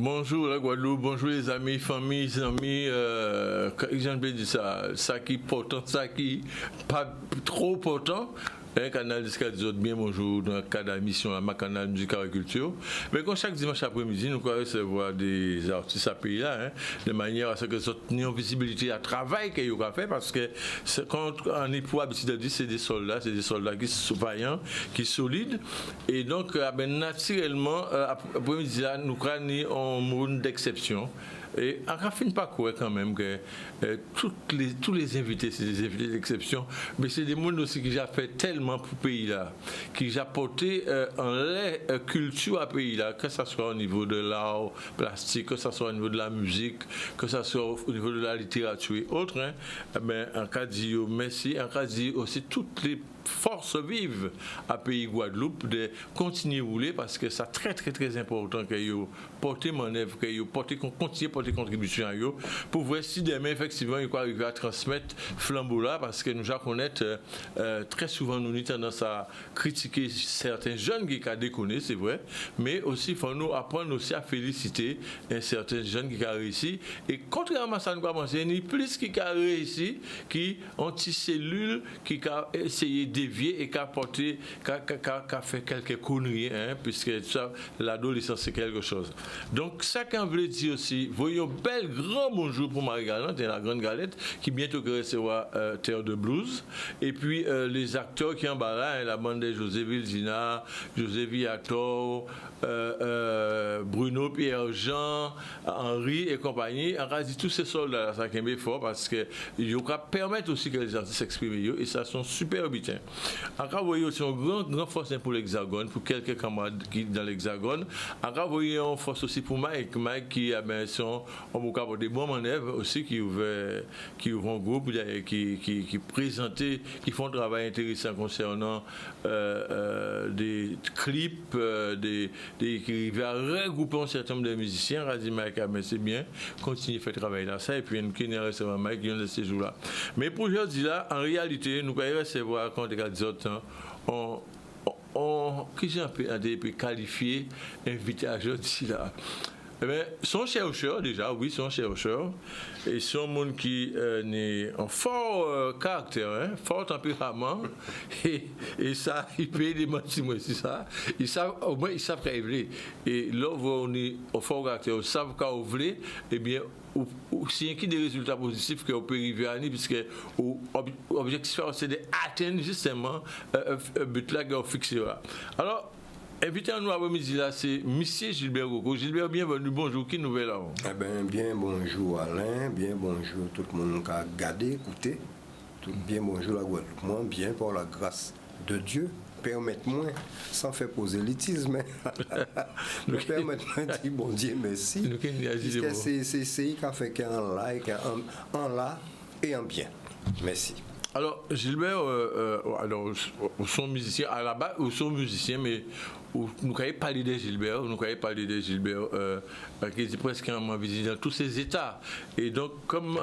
Bonjour la Guadeloupe, bonjour les amis, familles, amis, j'en ai dit ça qui est important, ça qui pas trop important. Un canal jusqu'à 10 autres bien bonjour dans le cadre de la mission à ma canal musique agriculture. Mais comme chaque dimanche après-midi, nous pouvons recevoir des artistes à pays là, de manière à ce que ça ait une visibilité à travail qu'ils ont fait, parce que quand on est pour habitude de dire c'est des soldats qui sont vaillants, qui sont solides, et donc naturellement après-midi là, nous avons un monde d'exception. Et on ne finit pas quoi quand même que tous les invités, c'est des invités d'exception, mais c'est des gens aussi qui ont fait tellement pour le pays là, qui ont apporté en lait culture à pays là, que ce soit au niveau de l'art plastique, que ce soit au niveau de la musique, que ce soit au niveau de la littérature et autres. En cas de merci, en cas de aussi toutes les forces vives à pays Guadeloupe de continuer à rouler parce que c'est très très très important que vous portez manœuvre, que vous continuez à porter contribution à vous pour voir si demain effectivement vous arriver à transmettre flambeau là, parce que nous connaissons très souvent nous avons tendance à critiquer certains jeunes qui ont déconné, c'est vrai, mais aussi il faut nous apprendre aussi à féliciter certains jeunes qui ont réussi, et contrairement à ça nous avons pensé, il y a plus qui ont réussi, qui ont des cellules qui ont essayé dévié et qui a fait quelques conneries, puisque ça, l'adolescence c'est quelque chose. Donc ça qu'on veut dire aussi, voyons bel grand bonjour pour Marie-Galante et la Grande Galette qui bientôt recevra Terre de Blues, et puis les acteurs qui en bas là, la bande de José Vildina, José Viator, Bruno, Pierre-Jean, Henri et compagnie, on va dire tous ces soldats là, ça qui est fort parce que ils permettent aussi que les artistes s'expriment et ça sont super bien. Encore, vous voyez aussi une grande force pour l'Hexagone, pour quelques camarades qui dans l'Hexagone. Encore, vous voyez une force aussi pour Mike qui a sont des bons manœuvres aussi, qui ouvrent un groupe, qui présentent, qui font un travail intéressant concernant des clips, qui arrivent à regrouper un certain nombre de musiciens. Razi Mike, c'est bien, continuez à faire travail là, ça, et puis nous qui recevons Mike qui ont de ces jours-là. Mais pour aujourd'hui là, en réalité, nous pouvons recevoir quand qui j'ai un peu qualifié, invité à jeudi là. Eh bien, sont chercheurs déjà, oui, sont chercheurs, et sont monde qui est en fort caractère, fort tempérament, et ça, ils payent des sentiments, c'est ça. Ils savent, au moins, ils savent qu'ils veulent. Et là, on est en fort caractère, ils savent qu'ils veulent, eh bien, s'il y a des résultats positifs qu'on peut arriver à nous, puisque l'objectif, c'est d'atteindre justement le but là qu'on fixe là. Alors, invité à nous après-midi là, c'est Monsieur Gilbert Coco. Gilbert, bienvenue, bonjour, qui nouvelle là? Bien bonjour Alain, bien bonjour tout le monde qui a regardé, écouté. Bien bonjour la Guadeloupe. Moi, bien par la grâce de Dieu. Permettez-moi, sans faire prosélytisme, permettez-moi de dire bon Dieu merci. Puisque c'est lui qui a fait qu'un là et un bien. Merci. Alors, Gilbert, nous sommes musiciens, à la base, nous sommes musiciens, mais nous n'avons pas parlé de Gilbert, qui est presque en visite dans tous ces états. Et donc, comme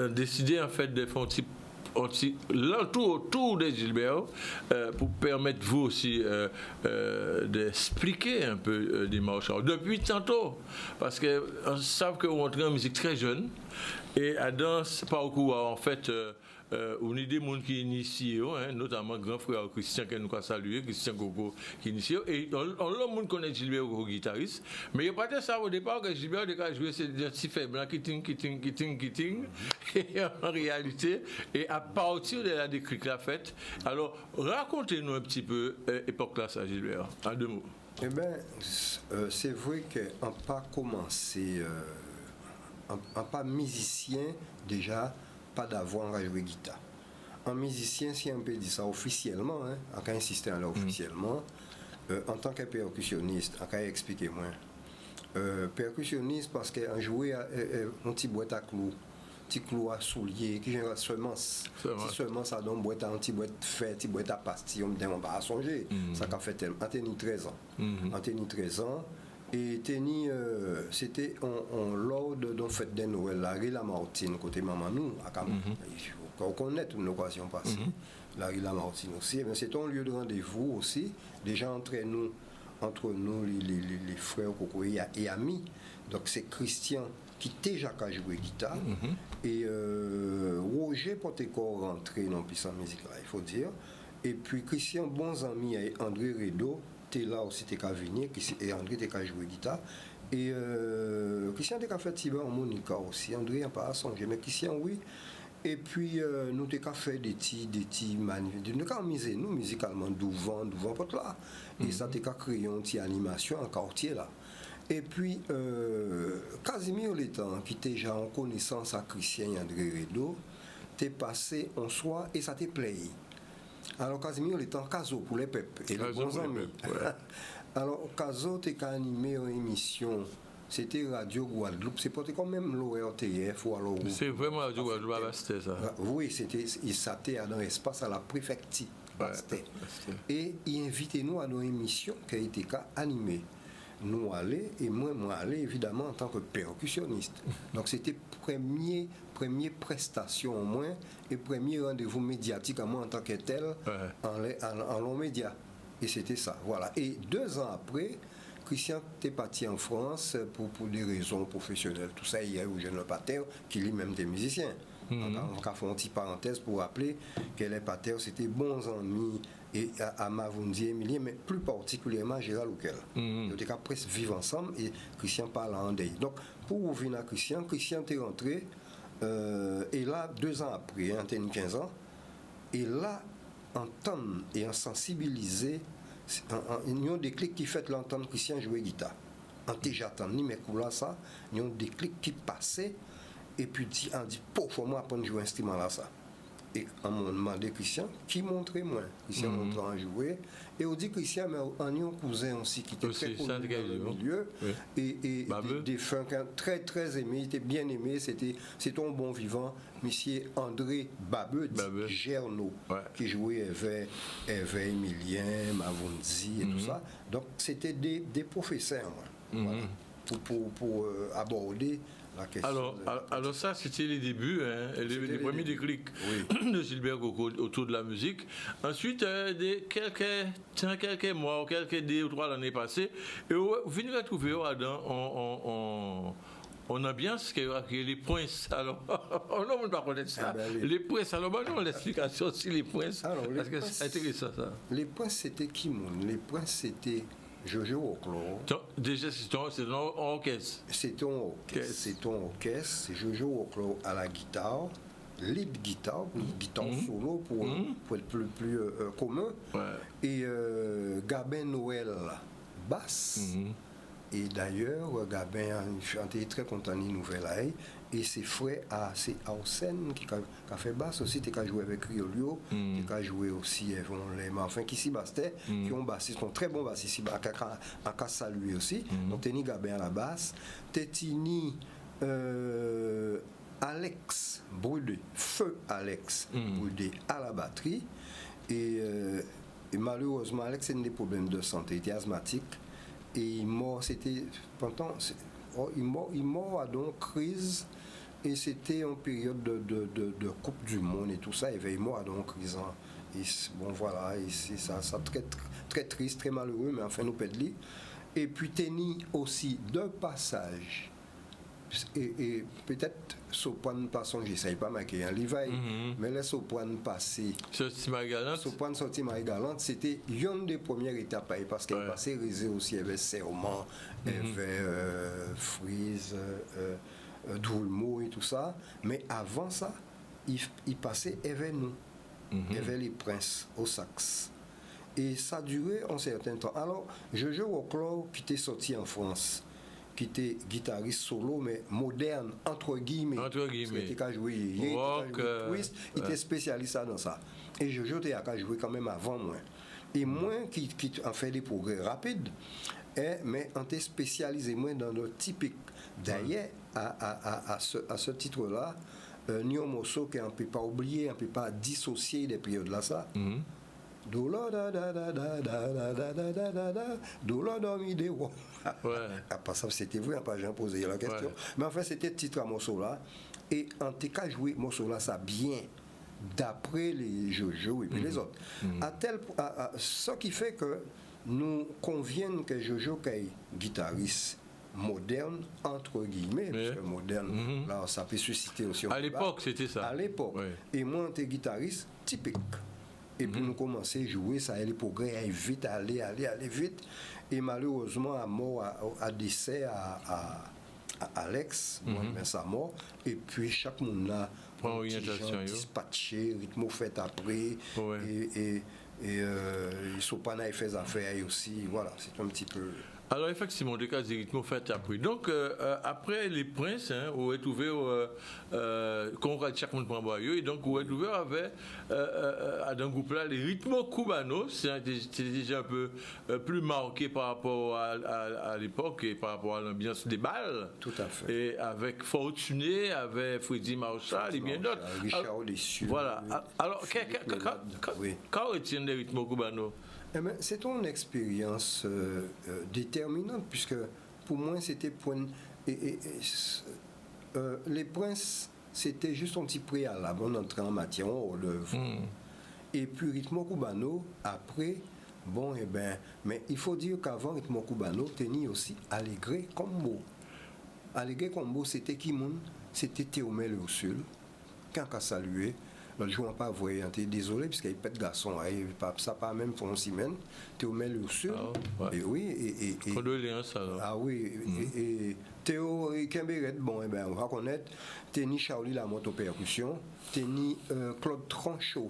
décidé en fait de faire un petit l'entour autour de Gilbert pour permettre vous aussi d'expliquer un peu des marches depuis tantôt, parce que on sait que vous entrez en musique très jeune et dans ce parcours en fait on est des gens qui initient, notamment grand frère Christian que nous avons salué, Christian Coco qui initie, et on monde connaît Gilbert Coco guitariste, mais il n'y a pas de ça au départ que Gilbert a joué ces petits faibles qui ting, et en réalité, et à partir de la déclic la fête, alors racontez-nous un petit peu l'époque là, ça Gilbert, en deux mots. Eh bien, c'est vrai qu'on n'a pas commencé, on n'a pas musicien déjà, pas d'avoir à jouer guitare. Un musicien, si on peut dire ça officiellement, on peut insister là officiellement, en tant que percussionniste, on peut expliquer moins. Percussionniste parce qu'on jouait un petit boîte à clous, petit clou à souliers, qui généralement seulement ça donne boîte à un petit boîte fait, petit boîte à pastilles, on ne va pas songer. Ça a fait tellement. On tenait 13 ans. On tenait 13 ans. Et c'était lors de la fête de Noël, la rue Lamartine, côté Mamanou, à Camon. On connaît une occasion passée. La rue Lamartine aussi. C'est un lieu de rendez-vous aussi. Déjà entre nous les frères Coco et amis, Donc c'est Christian qui déjà a joué guitare. Et Roger Potécor rentré dans puissance musique là, il faut dire. Et puis Christian, bons amis avec André Redo, t'es là aussi, t'es qu'à venir, et André t'es qu'à jouer guitare. Et Christian t'es qu'à faire Tiba en Monica aussi. André n'a pas à songer, mais Christian oui. Et puis nous t'es qu'à faire des petits manifs. Nous qu'à miser nous musicalement devant porte là. Et ça t'es qu'à créer une petite animation en quartier là. Et puis, Casimir Létan, qui était déjà en connaissance à Christian et André Redo, t'es passé en soi et ça t'est plaît. Alors, Casimir Létan, Caso pour les peuples et les bons amis. Ouais. Alors, Caso, t'es qu'à animer une émission, c'était Radio Guadeloupe, c'est pas quand même l'ORTF ou alors. C'est vraiment Radio Guadeloupe, c'était ça. Oui, ça était dans l'espace à la préfecture. Ouais, et il invitait nous à nos émissions qui a été qu'à animer. Nous aller et moi aller évidemment en tant que percussionniste. Donc c'était première prestation au moins et premier rendez-vous médiatique à moi en tant que tel en long média. Et c'était ça, voilà. Et 2 ans après, Christian était parti en France pour des raisons professionnelles. Tout ça, il y a eu Eugène Le Pater qui lui-même des musiciens. Donc, on va faire une petite parenthèse pour rappeler que les Pater, c'était bons amis et à Mavoundier, Emilien, mais plus particulièrement Gérald Oukel. Ils étaient presque vivre ensemble et Christian parle en deuil. Donc, pour revenir à Christian est rentré et là, 2 ans après, il a 15 ans, et là, entendre et en sensibiliser, il y a des clics qui fait l'entendre Christian jouer guitare. En déjà ni mais là ça, il y a des clics qui passaient et puis on dit pour moi apprendre à jouer un instrument là ça. Et on m'a demandé Christian qui montrait moi. Christian montre à jouer et on dit Christian mais on a un cousin aussi qui était très connu dans le milieu et des fins très très aimé, il était bien aimé, c'était un bon vivant, monsieur André Babeux Gerno qui jouait avec Emilien, Mavounzi et tout ça. Donc c'était des professeurs voilà, pour aborder la question. Alors ça, c'était les débuts, les premiers déclics de Gilbert Coco autour de la musique. Ensuite, quelques mois ou quelques 2 ou 3 l'année passée, et vous venez retrouver en ambiance qui est les princes. Alors, on ne peut pas connaître ça. Les princes, alors maintenant l'explication sur les princes, parce que c'est intéressant ça. Les princes, c'était qui, les princes, c'était Jojo Oclo. Déjà, c'est un orchestre. C'est un orchestre. C'est Jojo Oclo à la guitare, lead guitare, guitare solo pour être plus commun. Et Gabin Noël basse. Et d'ailleurs, Gabin était très content de nouvelle. Et ses frères à Hausen qui a fait basse aussi, qui a joué avec Riolio, qui a joué aussi avec les enfin qui s'y bastait, qui ont bassiste, sont très bons bassistes, à Cassa lui aussi. Donc Teni Gabin à la basse, Tétini Alex Brudé, Feu Alex Brudé à la batterie. Et malheureusement, Alex a des problèmes de santé, il était asthmatique. Et il mort, c'était pendant, il mort à donc crise et c'était en période de Coupe du Monde et tout ça. Il mort à donc crise. Et bon voilà, et c'est ça très, très triste, très malheureux, mais enfin nous perdons. Et puis Teni aussi de passage. Et peut-être soprano pas son, j'essaye pas marquer un livre, mais les soprano passé. Soprano sorti Marie-Galante, c'était une des premières étapes parce qu'elle passait réseau aussi avec Serment, avec Frise, Doulmo et tout ça. Mais avant ça, il passait avec nous, avec les princes au sax. Et ça durait un certain temps. Alors, Jojo Oclo qui était sorti en France, qui était guitariste solo, mais moderne, entre guillemets. Il était qu'à jouer, il était spécialiste dans ça. Et Jojo était qu'à jouer quand même avant moi. Et moi, qui en fait des progrès rapides, mais on était spécialisé moins dans le typique. D'ailleurs, à ce titre-là, Nio Mosso, qu'on ne peut pas oublier, on ne peut pas dissocier des périodes là, ça. Doula da da da da da da da da da da da doula dormi de wo. Après ça c'était vrai, pas j'ai posé la question. Mais enfin c'était titre à morceau là et en tout cas jouer morceau là ça bien d'après les Jojo et puis les autres. Ce qui fait que nous conviennent que Jojo est guitariste moderne, entre guillemets, parce que moderne, là, ça peut susciter aussi un À débat. l'époque, c'était ça. À l'époque. Ouais. Et moi, j'étais guitariste typique. Et puis, nous commençons à jouer, ça allait progrès, aller vite, aller vite. Et malheureusement, à décès à Alex, moi, sa mort. Et puis, chaque monde là, prend orientation, dispatché, rythme fait après. Ouais. Et ils sont pas dans les affaires aussi. Voilà, c'est un petit peu. Alors effectivement, des cas de rythme fait après. Donc après les princes, on est ouvert qu'on regarde chaque monde prend boyau et donc on est ouvert avec dans groupe là les rythmes cubanos, c'est déjà un peu plus marqué par rapport à l'époque et par rapport à l'ambiance des balles. Tout à fait. Et avec Fortuné, avec Freddy Marshall et bien d'autres. Richard Lessieux. Voilà. Alors quand retiennent les rythmes cubanos? Eh bien, c'est une expérience déterminante, puisque pour moi, c'était point. Les princes, c'était juste un petit préalable. On entrait en matière, on relève. Et puis, Ritmo Cubano, après, bon, eh bien, mais il faut dire qu'avant Ritmo Cubano, tenait aussi Alegre Combo. Alegre Combo, c'était qui, moun? C'était Théomel Ursule, quand on a salué. Le jour pas voyé, désolé parce qu'il y a pas de garçon, ça pas même pour une semaine. Théomel Ursule. Et oui, condoléances alors. Ah oui, et Théo Kemberet, bon, eh ben, on va connaître. Teni Charlie la moto percussion, Teni Claude Tranchot,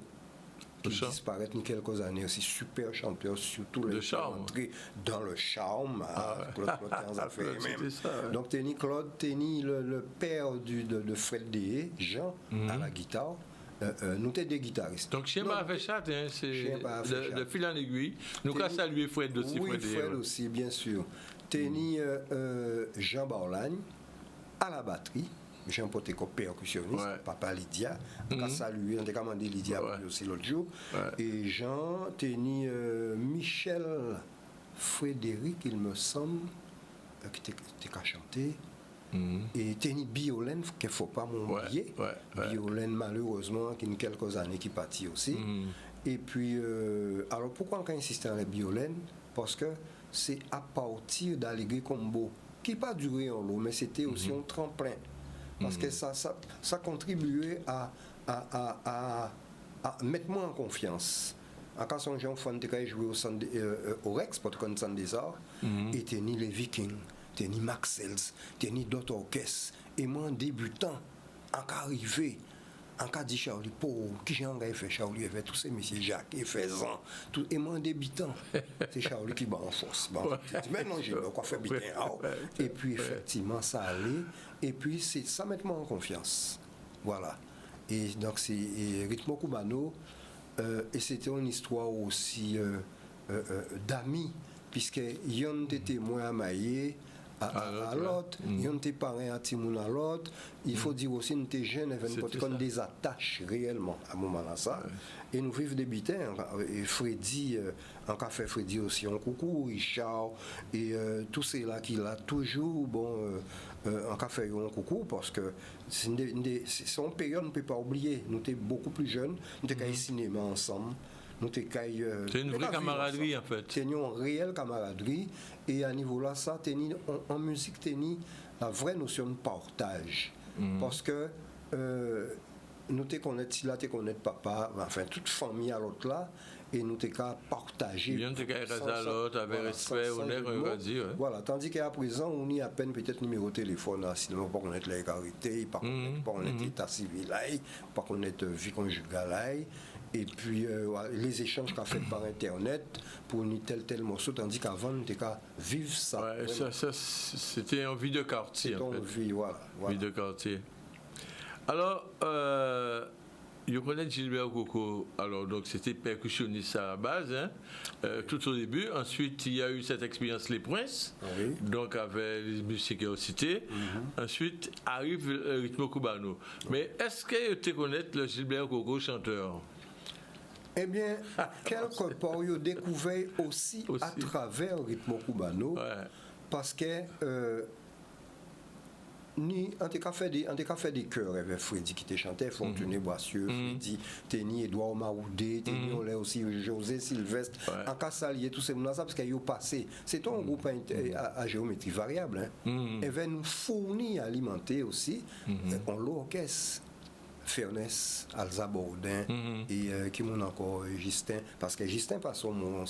qui disparaît il y a quelques années aussi, super chanteur, surtout les entrées dans le charme. Claude a fait même. Donc Teni Claude, Teni le père de Fred Dehé, Jean, à la guitare. Nous étions des guitaristes. Donc, Chien a fait ça, c'est de fil en aiguille. Nous avons salué Fred aussi. Oui, Fred aussi, bien sûr. Teni Jean Barlagne à la batterie. Jean Poteco, percussionniste, papa Lydia. On a salué, on a commandé Lydia aussi l'autre jour. Et Jean, Teni Michel Frédéric, il me semble, qui était chanté. Et Teni Biolène, qu'il ne faut pas m'oublier. Biolène, malheureusement, qui a quelques années qui partit aussi. Et puis, alors pourquoi on insiste sur la Biolène? Parce que c'est à partir d'Alegre Combo, qui n'a pas duré en l'eau, mais c'était aussi un tremplin. Parce que ça contribuait à mettre moi en confiance. Quand son jean fan de jouer au Rex, pour le centre des arts, et Teni les Vikings. Teni Maxels, teni d'autres orchestres. Et moi, en débutant, en cas arrivé, en cas dit Charlie, pour qui j'ai engagé fait Charlie, il fait tous ces messieurs Jacques, et Faisan, et moi, en débutant, c'est Charlie qui bat en force. Maintenant, j'ai quoi faire bien. Et puis, effectivement, ça allait. Et puis, ça met moi en confiance. Voilà. Et donc, c'est Ritmo Cubano, et c'était une histoire aussi d'amis, puisque Yon était témoin à Maillé, à l'autre, il y a des parents à Timoun à l'autre. Il faut dire aussi, nous étions jeunes, nous avons des attaches réellement à ce moment-là. Et nous vivons des bitins. Et Freddy, en café Freddy aussi, un coucou, Richard, et tous ceux-là qui l'ont toujours, bon, en café un coucou, parce que c'est une période, on ne peut pas oublier. Nous étions beaucoup plus jeunes, nous étions au cinéma ensemble. C'est une vraie camaraderie en fait. C'est une réelle camaraderie et à niveau là, ça, en musique, la vraie notion de partage. Parce que nous te connaissons là, te connaissons papa, enfin toute famille à l'autre là, et nous te qu'à partager. Bien te qu'à à l'autre avec respect, honneur, on va dire. Voilà, tandis qu'à présent, on y a à peine peut-être numéro de téléphone, sinon pas connaître la carité, pas connaître l'état civil, pas connaître vie conjugale. Et puis les échanges qu'a fait par internet pour une tel morceau, tandis qu'avant on était qu'à vivre ça. Ouais, ça c'était une vie de quartier. En fait. Vie, voilà. Vie de quartier. Alors, je connais Gilbert Coco. Alors donc c'était percussionniste à la base, tout au début. Ensuite il y a eu cette expérience Les Princes, donc avec les musiques et cité. Ensuite arrive Ritmo Cubano. Mais est-ce que tu connais le Gilbert Coco chanteur? Eh bien, quelque part, ils ont découvert aussi à travers Ritmo Cubano, parce que ni en tout cas fait des chœurs avec Freddy qui te chantait, Fortuné Boissieu, Freddy, Teni Edouard Maoudé, Teni on l'a aussi José Sylvestre, en cas salier tous ces gens parce qu'ils ont passé. C'est un groupe à géométrie variable, hein. Et va nous fournir alimenter aussi on l'orchestre. Fairness, Alza Bourdin et qui m'ont encore Justin, parce que Justin pas son nom,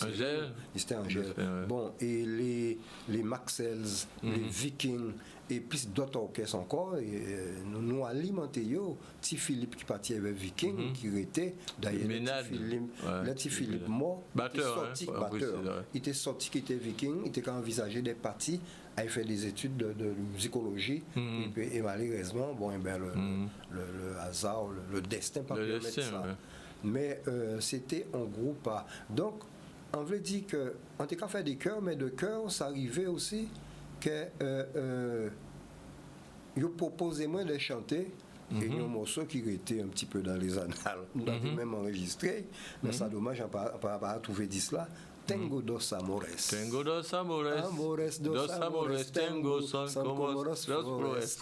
Justin Angèle. Bon, et les Maxels, les Vikings, et puis d'autres orchestres encore, et, nous alimenter yo, petit Philippe qui partit avec Viking, qui était d'ailleurs le petit Philippe mort, batteur, il était sorti qui était Viking, il était envisagé des parties. A fait des études de musicologie et malheureusement bon le hasard le destin pas permettre ça mais c'était un groupe donc on veut dire que en tout cas fait des chœurs mais de chœurs ça arrivait aussi que ils proposaient moi de chanter et un morceau qui était un petit peu dans les annales on avait même enregistré mais ça dommage on pas trouvé dit cela. Tengo dos amores. Tengo dos amores. Amores dos amores. Tengo son como dos flores.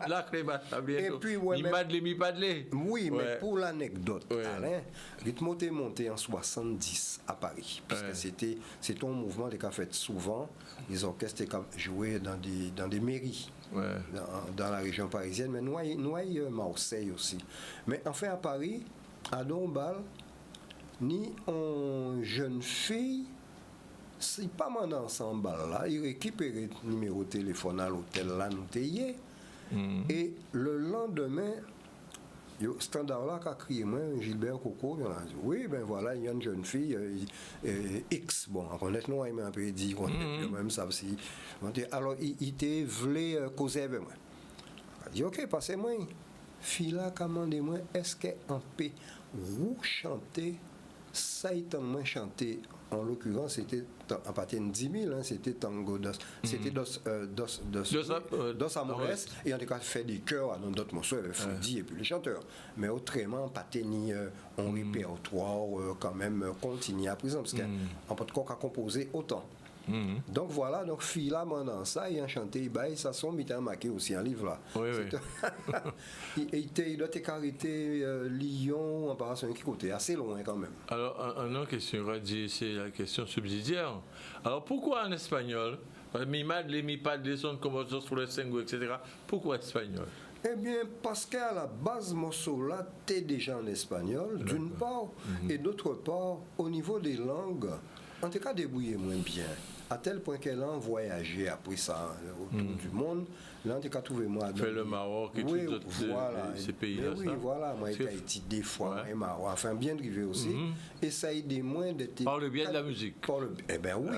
La crema Et puis, ouais, mi padle. Oui, mais pour l'anecdote, Alain, Rythmo est monté en 70 à Paris. Parce que c'est un mouvement qui a fait souvent. Les orchestres jouaient dans des mairies. Dans la région parisienne, mais nous Marseille aussi. Mais enfin à Paris, à Dombasle, ni une jeune fille, c'est pas mon ensemble là, il récupère le numéro de téléphone à l'hôtel là, nous t'ayez. Et le lendemain, le standard là a crié moi, Gilbert Coco, il a dit oui, ben voilà, il y a une jeune fille, X, bon, on connaît nous, il m'a un peu dit, même ça aussi. Alors, il était voulu causer avec moi. Il a dit ok, passez-moi. Fille là, commandez-moi, est-ce qu'en paix, vous chantez? Ça étant moins chanté, en l'occurrence, c'était à partir de 10 000, hein, c'était Tango Dos, c'était Dos Amores, et en tout cas, fait des chœurs dans d'autres morceaux avec Freddy et puis les chanteurs. Mais autrement, pas tenir un répertoire quand même continu à présent, parce qu'on peut encore composer autant. Donc voilà, donc fille là maintenant ça il a chanté ça son il a marqué aussi un livre là. Il doit être arrêté Lyon en passant qui côté assez loin quand même. Alors une autre question c'est la question subsidiaire. Alors pourquoi en espagnol mi madle mi padle son como dos flores tengo etc. Pourquoi espagnol? Eh bien, parce qu'à la base, morceau là, t'es déjà en espagnol, d'une part, et d'autre part, au niveau des langues, en tout cas, débrouiller moins bien. À tel point qu'elle a voyagé après ça autour du monde. Là, en tout cas, trouvez-moi. Fait le Maroc et oui, tout voilà. Ces pays-là. Oui, voilà. Moi, j'ai été des fois au Maroc. Enfin, bien drivé aussi. Et ça a aidé moins d'être. Par le biais de la musique. Eh bien, oui.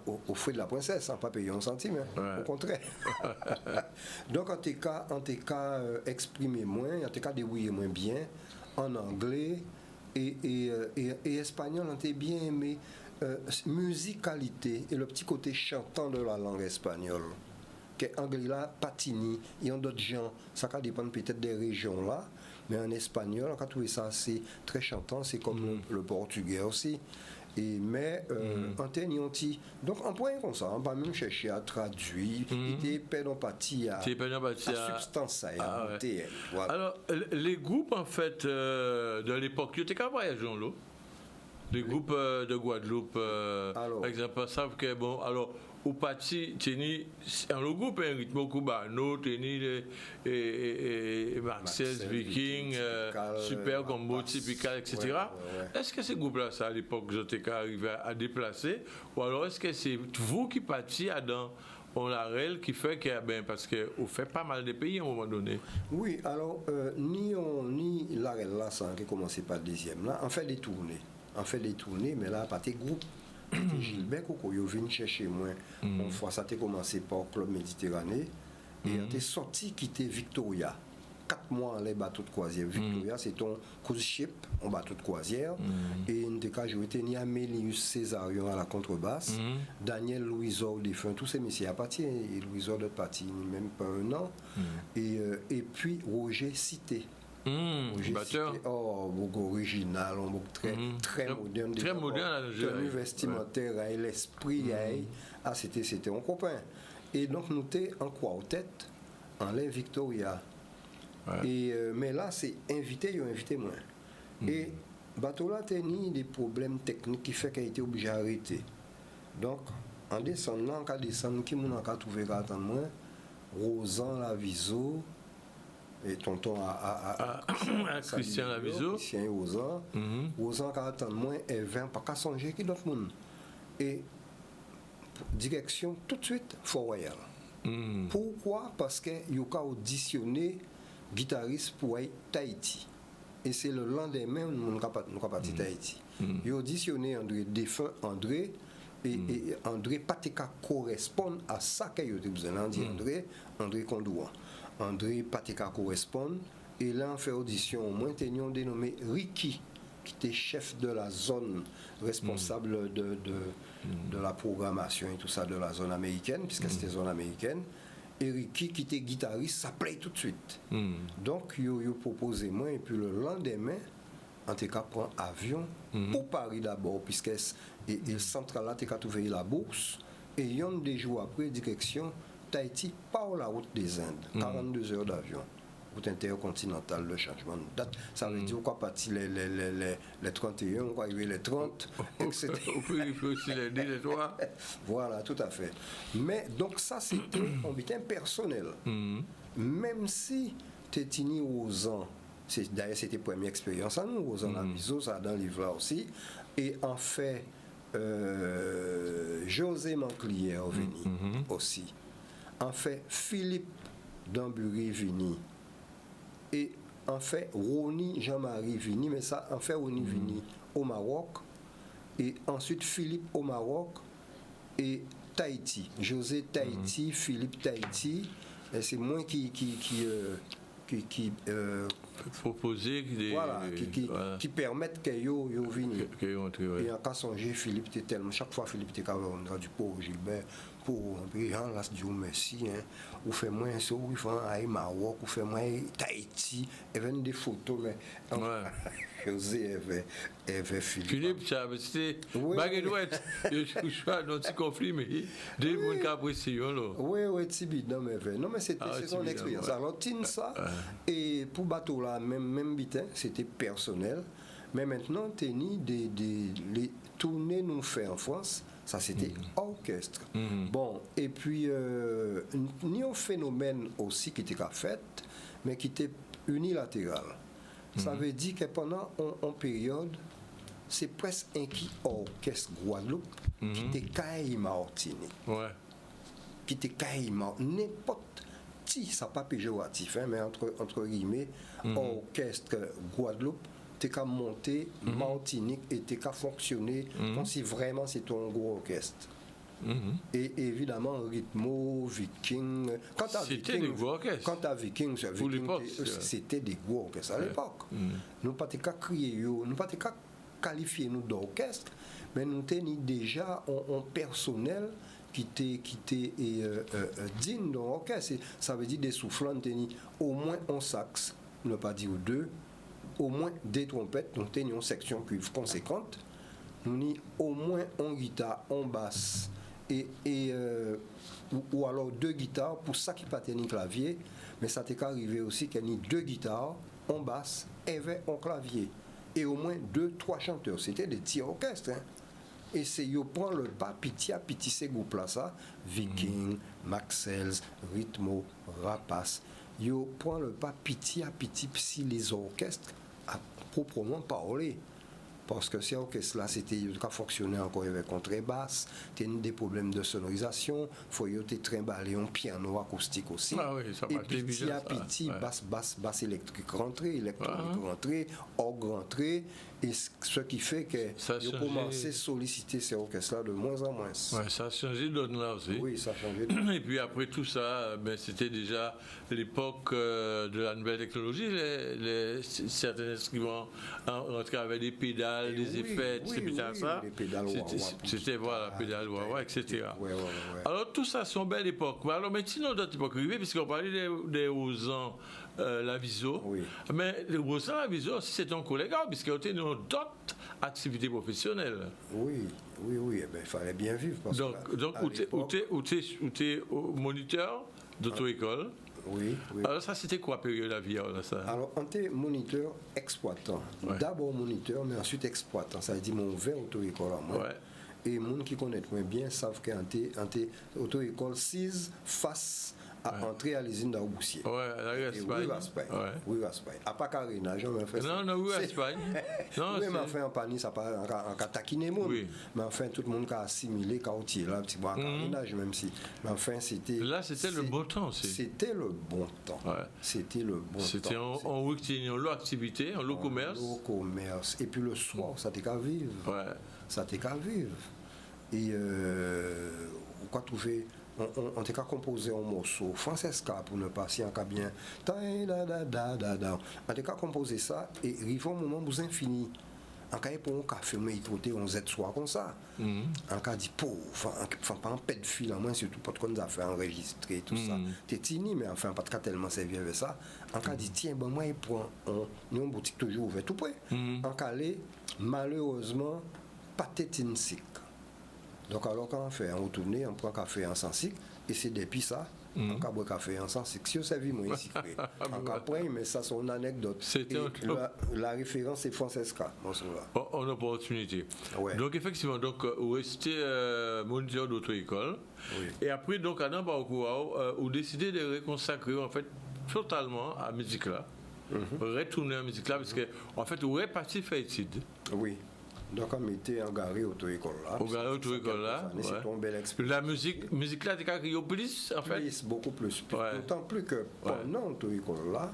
Au fouet de la princesse, sans pas payer un centime. Au contraire. Donc, en tout cas, exprimer moins, en tout cas, débrouiller moins bien en anglais et espagnol, on était bien aimé. Musicalité et le petit côté chantant de la langue espagnole que anglais là patini il y a d'autres gens ça va dépendre peut-être des régions là mais en espagnol on a trouvé ça assez très chantant c'est comme le portugais aussi et mais en tenant donc en point comme ça on va même chercher à traduire il était pédopathie à substance à monter voilà. Alors les groupes en fait de l'époque ils étaient qu'à voyager en l'eau. Les groupes de Guadeloupe, par exemple, savent que, bon, alors, au parti, le groupe est un rythme cubano, et Marcel, Viking, Super Combo, Typical, etc. Est-ce que ces groupes-là, ça, à l'époque, vous êtes arrivé à déplacer, ou alors est-ce que c'est vous qui partiez dans l'arrêt qui fait que, parce qu'on fait pas mal de pays à un moment donné? Oui, alors, ni l'arrêt là, ça a commencé par le deuxième, là, on fait des tournées. Mais là, par tes groupes, Gilbert Coco, ils viennent chercher moi. Une fois, ça a commencé par le Club Méditerranée, et on est sorti quitter Victoria. 4 mois en les bateaux de croisière. Victoria, c'est ton cruise ship, en bateau de croisière. Et en tout cas, j'ai été ni Amélius Césarion à la contrebasse, Daniel Louisor, défunt, tous ces messieurs à partir, et Louisor de parti, même pas un an. Et puis Roger Cité. Batteur. Original, très moderne. Très moderne, tenue vestimentaire, l'esprit, c'était un copain. Et donc, nous étions en quartet, en l'air Victoria. Ouais. Et, mais là, c'est invité, ils ont invité moi. Et bateau là, tenu des problèmes techniques qui fait qu'il a été obligé d'arrêter. Donc, en descendant, en cas de descendre, qui m'a trouvé qu'à attendre moi, Rosan Laviso, et tonton Christian Laviso. Christian et Rosan. Rosan qui attend moi, et 20, pas qu'à songer qui d'autre monde. Et direction tout de suite, Fort Royal. Pourquoi? Parce qu'il y a auditionné guitariste pour Tahiti. Et c'est le lendemain où nous sommes partis Tahiti. Il a auditionné André, défunt André, et André pas correspond à ça qu'il a besoin. André Kondouan. André pas correspond. Et là, on fait audition. Au moins, nous dénommé Ricky, qui était chef de la zone responsable de la programmation et tout ça de la zone américaine, puisque c'était zone américaine. Et Ricky, qui était guitariste, ça plaît tout de suite. Donc, il a proposé moi, et puis le lendemain, en tout cas, prend avion pour Paris d'abord, puisque le central là, tu as trouvé la bourse, et il y a des jours après, direction Tahiti, par la route des Indes, 42 heures d'avion. Route intercontinentale, le changement de date. Ça veut dire qu'on partir les 31, on va arriver les 30, etc. Il faut aussi les dire, les trois. Voilà, tout à fait. Mais donc ça, c'était un bulletin personnel. Même si Tétini aux ans, d'ailleurs c'était la première expérience à nous, aux ans Laviso, ça dans le livre là aussi. Et en fait, José Manclier est venu aussi. En fait, Philippe Dambury vini. Et en fait, Roni Jean-Marie Vini, mais ça, en fait, Roni Vini au Maroc, et ensuite Philippe au Maroc, et Tahiti. José Tahiti, Philippe Tahiti, et c'est moi qui proposer qui permettent que yo viennent. Et en cas songer Philippe était tellement chaque fois Philippe était rendu pour Gilbert pour Jean là dit merci hein ou fait moins ça ou fait à Maroc ou fait moins Tahiti et venir des photos mais José avait Philippe ça c'était baguette je choix dans petit conflit mais des monde qui apprécient là. Oui Tibi non mais c'était son expérience. Alors tin ça et pour bateau là même bitin c'était personnel mais maintenant teni les tournées nous fait en France ça c'était orchestre. Bon et puis ni un phénomène aussi qui était fait mais qui était unilatéral. Ça veut dire que pendant une période c'est presque un qui orchestre Guadeloupe qui était Caille Martinique. Qui était Caille n'importe qui ça pas péjoratif mais entre guillemets orchestre Guadeloupe t'es qu'à monter Martinique et t'es qu'à fonctionner comme si vraiment c'était un gros orchestre. Et évidemment Rythmo, Viking, c'était des gros orchestres. Quant à Viking, c'était des gros orchestres à l'époque. Nous pas qu'à crier, nous pas qu'à qualifier nous d'orchestre, mais nous tenions déjà un personnel qui était digne d'un orchestre. Ça veut dire des soufflants, au moins un sax, ne pas dire deux, au moins des trompettes, nous tenions une section cuivre conséquente, nous avons au moins un guitare, un basse, ou alors deux guitares, pour ça qui pas tenir clavier, mais ça t'est arrivé aussi qu'il y ait deux guitares, un basse, et un clavier, et au moins 2-3 chanteurs. C'était des petits orchestres. Hein. Et c'est yo prend le pas petit à petit ces groupes là ça, Viking, Maxels, Rythmo, Rapace. Yo prend le pas petit à petit si les orchestres à proprement parler. Parce que ces orchestres-là, c'était qu'à fonctionner encore avec contrebasse, tu as des problèmes de sonorisation, il faut te trimballer un piano acoustique aussi. Et petit à petit, basse électrique rentrée, électronique rentrée, orgue rentrée, et ce qui fait que ils ont commencé à solliciter ces orchestres-là de moins en moins. Ouais, ça a changé de là aussi. Oui, ça a changé. Et puis après tout ça, c'était déjà l'époque de la nouvelle technologie. Certains instruments rentraient avec des pédales, des effets, ça. C'était voilà, pédale wah-wah, etc. Alors tout ça, c'est une belle époque. Alors maintenant, d'autres époques arrivées, puisqu'on parlait des Rosan Laviso. Mais les Rosan Laviso, c'est ton collègue, puisqu'il y a d'autres activités professionnelles. Oui, il fallait bien vivre. Parce donc où tu es moniteur d'auto-école? Oui, oui. Alors ça, c'était quoi, période de la vie, alors, ça? Alors, on était moniteur exploitant. Ouais. D'abord moniteur, mais ensuite exploitant. Ça veut dire mon ouvert auto-école à moi. Ouais. Et les gens qui connaissent moins bien savent qu'un auto-école 6 face à entrer à l'usine d'Arboussier. Ouais, la Et Espagne. oui, Espagne. Ouais. Oui, Espagne. À pas Carina, jamais fait ça. Non, oui, Espagne. Non, Oui, mais c'est- enfin, en panier, ça pas en taquiner le monde. Oui. Mais enfin, tout le monde qui a assimilé, qui a tiré là, petit bois, carénage, même si. Mais enfin, c'était. Là, c'était le bon temps aussi. C'était le bon temps. Ouais. C'était le bon temps. C'était en week-end, en lot activité, en lot commerce. Au commerce. Et puis le soir, ça t'est qu'à vivre. Ouais. Ça t'est qu'à vivre. Et on peut trouver. On t'a qu'à composer un morceau Francesca pour ne pas si en cas bien. On t'a qu'à composer ça et arrive un moment vous infini. En cas pour un café, mais il trotte on Z soir comme ça. En cas dit pauvre, enfin pas un pet de fil, moins surtout pas qu'on a fait enregistrer tout ça. T'es tini mais enfin pas de cas tellement servi avec ça. En cas dit tiens ben moi il prend une boutique toujours ouverte tout près. En cas malheureusement pas tétine sick. Donc alors quand on fait on retourne, on prend café en sensique et c'est depuis ça on peut boire café en sensique. Si on servi moi ici on après mais ça c'est une anecdote. C'était La référence c'est Francesca. En opportunité. Ouais. Donc effectivement, donc vous restez moniteur d'auto-école. Oui. Et après donc à un parcours, vous décidez de reconsacrer en fait totalement à la musique là. Retourner à la musique là parce que en fait vous êtes parti faire études. Oui. Donc on était engaré auto-école là. Engaré auto-école là. C'est une belle expérience. La musique là, tu as crié plus en fait. Plus, beaucoup plus. Ouais. D'autant plus que pendant l'auto-école là,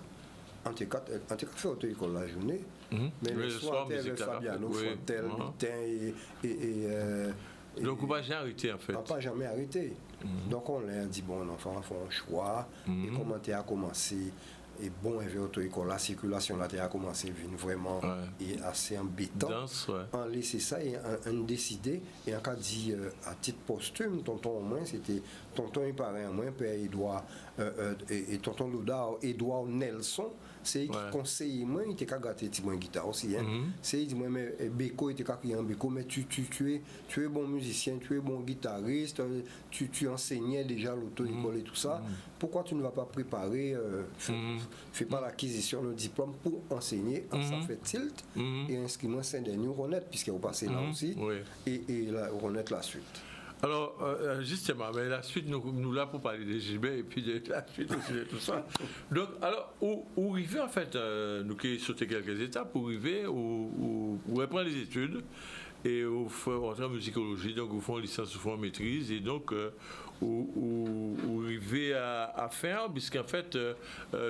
on t'a fait auto-école la journée, mais le soir, on avait Fabiano, Fontel, Bitin et donc on va jamais arrêter en fait. On n'a pas jamais arrêté. Donc on leur dit, bon, enfant, on fait un choix, et comment tu as commencé. Et bon, avec l'auto-école, la circulation là a commencé à venir vraiment et assez embêtant. On laissé ça et on décidé, et on a dit à titre posthume, tonton au moins, c'était tonton il paraît à moins, père Edouard, et tonton Louda, Edouard Nelson, c'est qui conseille moi, il était qu'à gâter mon guitare aussi. C'est il dit moi, mais Beko, il était qu'à crier en Beko, mais tu es bon musicien, tu es bon guitariste, tu enseignais déjà l'auto-école et tout ça. Pourquoi tu ne vas pas préparer fais pas l'acquisition de diplôme pour enseigner, ça fait tilt et inscris-moi Saint-Denis Ronette puisqu'il est passé là aussi et là Ronette la suite. Alors justement, mais la suite nous là pour parler de Gilbert et puis de la suite aussi de tout ça. Donc alors où arriver en fait nous qui sauter quelques étapes pour arriver où reprendre les études et vous faites rentrer en musicologie, donc vous faites une licence, vous faites une maîtrise et donc où arriver à faire, puisqu'en fait,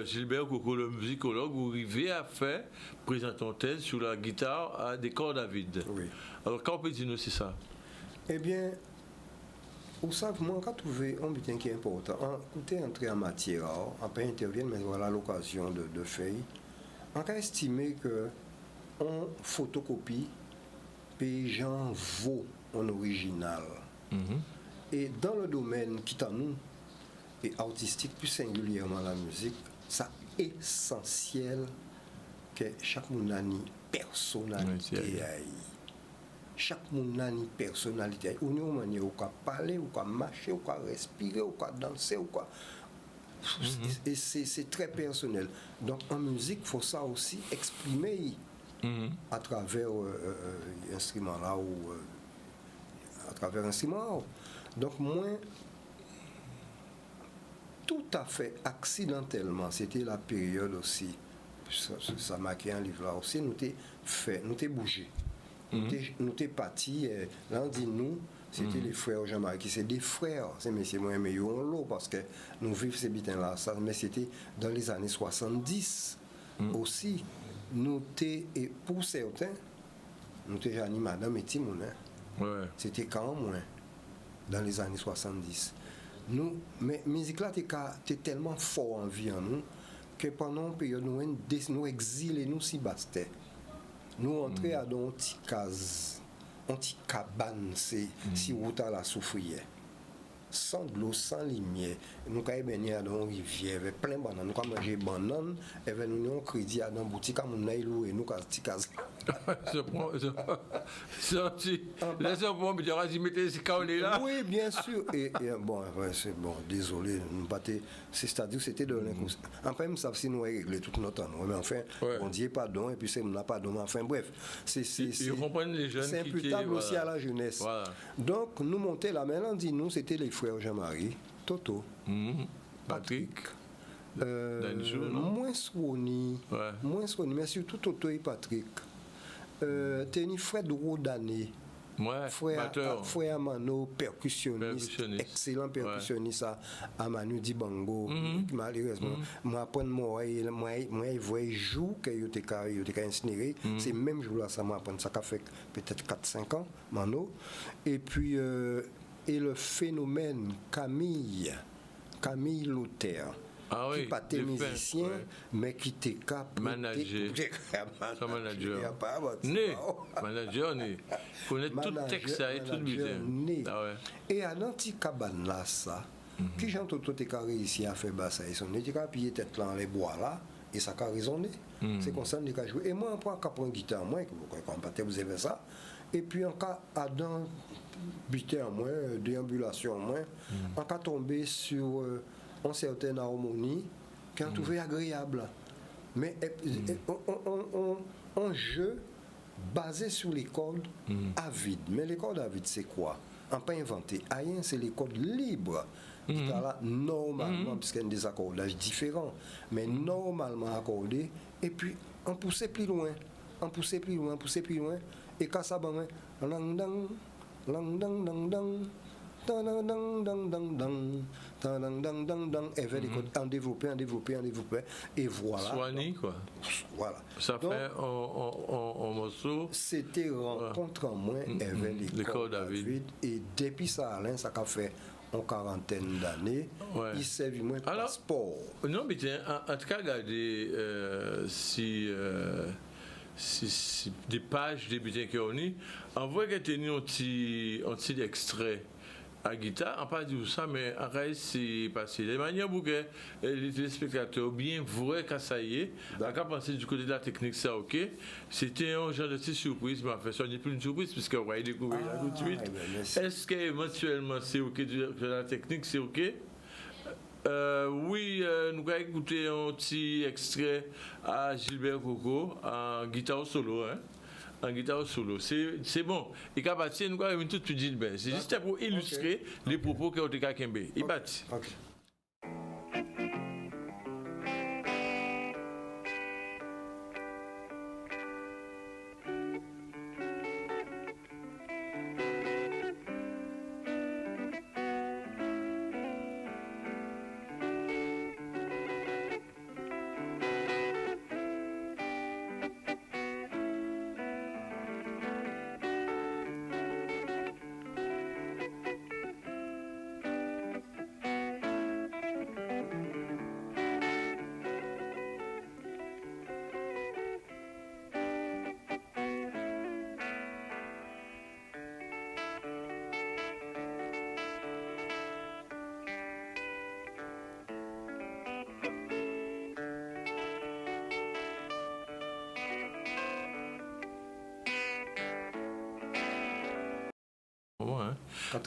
Gilbert Coco, le musicologue, vous arrivez à faire, présenter une thèse sur la guitare à des cordes à vide. Oui. Alors, quand on peut dire c'est ça? Eh bien, vous savez, moi, quand trouvé un butin qui est important, écoutez, entrer en matière, après intervenir, mais voilà l'occasion de faire, on peut estimer que on photocopie, puis j'en vaut en original. Et dans le domaine qui est à nous, et artistique, plus singulièrement la musique, c'est essentiel que chaque monde a une personnalité. Chaque monde a une personnalité. On a une manière où parler, où marcher, où respirer, où danser, où et c'est très personnel. Donc en musique, il faut ça aussi exprimer à travers l'instrument là ou à travers l'instrument. Donc moi, tout à fait accidentellement, c'était la période aussi, ça marquait un livre là aussi, nous t'ai bougé. Nous t'ai parti, là on dit nous, c'était les frères Jean-Marie, c'est des frères, c'est messieurs moi mais ils ont l'eau parce que nous vivons ces bitins là, mais c'était dans les années 70 aussi. Nous t'ai, et pour certains, nous t'ai Jani Madame et Timon, c'était quand moins dans les années 70. Mais musique là t'es tellement fort en vie en nous que pendant une période nous exilés nous si bastait. Nous entrons à dans une petite case, une petite cabane, si vous la souffriez. sans de l'eau, sans lumière. Nous avons baigné dans une rivière avec plein de bananes. Nous avons mangé des bananes, et nous avons crédit dans une boutique, nous avons loué, nous avons dit casa. Laissez-moi me dire, si mettez ces carnets là. Oui, bien sûr. Et bon, c'est bon, désolé, c'est-à-dire c'était de l'inconscient. Enfin, nous savons si nous avons réglé tout notre temps. Mais enfin, on dit pardon, et puis c'est n'a pas pardon. Enfin, bref, c'est imputable aussi à la jeunesse. Voilà. Donc, nous montons là, maintenant, dis-nous, c'était les frères Jean-Marie, Toto, Patrick. Moins Swoni, mais surtout Toto et Patrick. Teni Fred Rodané, frère Mano, percussionniste, excellent percussionniste à Manu Dibango. Malheureusement, moi, moi, il voyait jour que il était incinéré. C'est même jour là, ça m'a appris, ça fait peut-être 4-5 ans, Mano. Et puis, et le phénomène Camille Luther. Ah qui oui, pas tes musiciens, mais qui t'es cap manager. Manager. Manager, connaît tout le texte et tout le butin. Et à l'anti-cabane là, ça, qui j'entends tout est réussi à faire ça, ils sont dit qu'à piller tête dans les bois là, et ça a raisonné. C'est comme ça qu'on a joué. Et moi, on prend une guitare, moi, quand vous avez ça, et puis en cas Adam, butin en moins, déambulation en moins, en cas tombé sur une certaine harmonie qui est trouvé agréable. Mais un jeu basé sur les cordes à vide. Mais les cordes à vide, c'est quoi? On n'a pas inventé rien, c'est les cordes libres. Là, normalement, puisqu'il y a des accordages différents, mais normalement accordés, et puis on poussait plus loin, et quand ça va, et vers les côtés, en développé, et voilà. Soigné, quoi. Voilà. Ça donc, fait un morceau. C'était rencontre en moins avec les cordes à vide. Et depuis ça, Alain, ça a fait en quarantaine d'années, il servait moins de passeport. Non, mais tiens, en tout cas, regardez si des pages des butins qu'on a, on voit qu'il y a un petit extrait à guitare, on pas dire ça, mais en réalité, c'est passé. De manière pour que les téléspectateurs bien vrai que ça y est, à penser du côté de la technique, ça ok. C'était un genre de petite surprise, mais en fait, ça n'est plus une surprise, puisque on va y découvrir là tout de suite. Est-ce qu'éventuellement c'est ok de la technique, c'est ok? Oui, nous allons écouter un petit extrait à Gilbert Coco en guitare solo. En guitare solo. C'est bon. Et qu'à partir, nous allons tout dire bien. C'est juste pour illustrer les propos que Oteka Kembe. Il bâtit.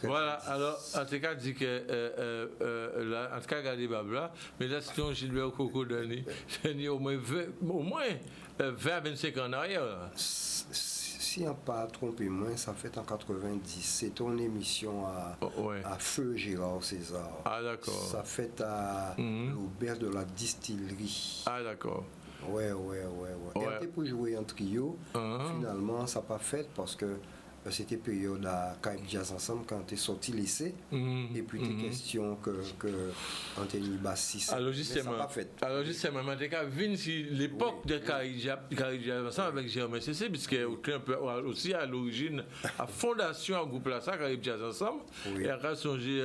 Voilà, alors, en tout cas, dit que, en tout cas, regardez Babla, mais là, c'est un Gilbert Coco Dani, au moins 20-25 ans en arrière. Si on n'a pas trompé, moi, ça fait en 90, c'est ton émission à Feu Gérard César. Ah, d'accord. Ça fait à l'Aubert de la Distillerie. Ah, d'accord. Ouais. Et pour jouer en trio, finalement, ça n'a pas fait parce que c'était période à Caïb Jazz ensemble quand tu es sorti lycée et puis tes questions que Anthony Bassis. Alors justement, en tout cas, si l'époque de Caïb Jazz ensemble avec Jérôme CC, puisque aussi à l'origine, à fondation du groupe là, ça Caïb Jazz ensemble, et à songer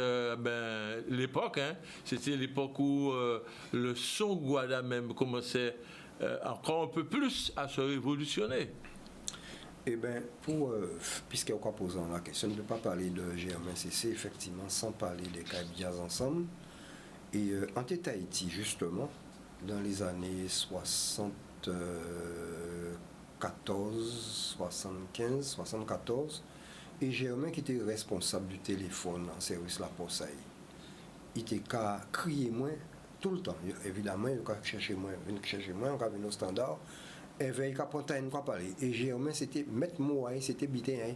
l'époque, c'était l'époque où le son Guada même commençait encore un peu plus à se révolutionner. Eh bien, puisqu'on va poser la question, on ne peut pas parler de Germain CC, effectivement, sans parler des Caraïbes Jazz Ensemble. Et en tête Haïti, justement, dans les années 74, 75, 74, et Germain qui était responsable du téléphone en service La Poste, il était qu'à crier moins tout le temps. Évidemment, il a cherché moins, on a vu nos standards. Et il a parlé. Et Germain, c'était mettre moi, c'était bité.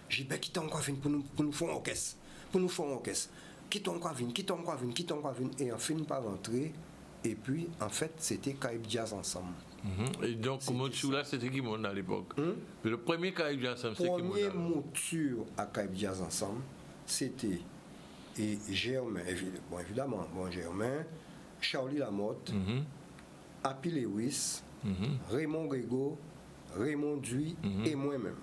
J'ai dit, qui t'en quoi pour nous faire un orchestre. Pour nous faire un orchestre. Qui t'en quoi vin. Et en fin, par rentrer. Et puis, en fait, c'était Caraïbes Jazz Ensemble. Et donc, là, c'était qui mon à l'époque? Le premier Caraïbes Jazz Ensemble, c'était qui mon? La première mouture à Caraïbes Jazz Ensemble, c'était Germain, évidemment, Germain, Charlie Lamotte, Happy Lewis, Raymond Grégo, Raymond Duy et moi-même.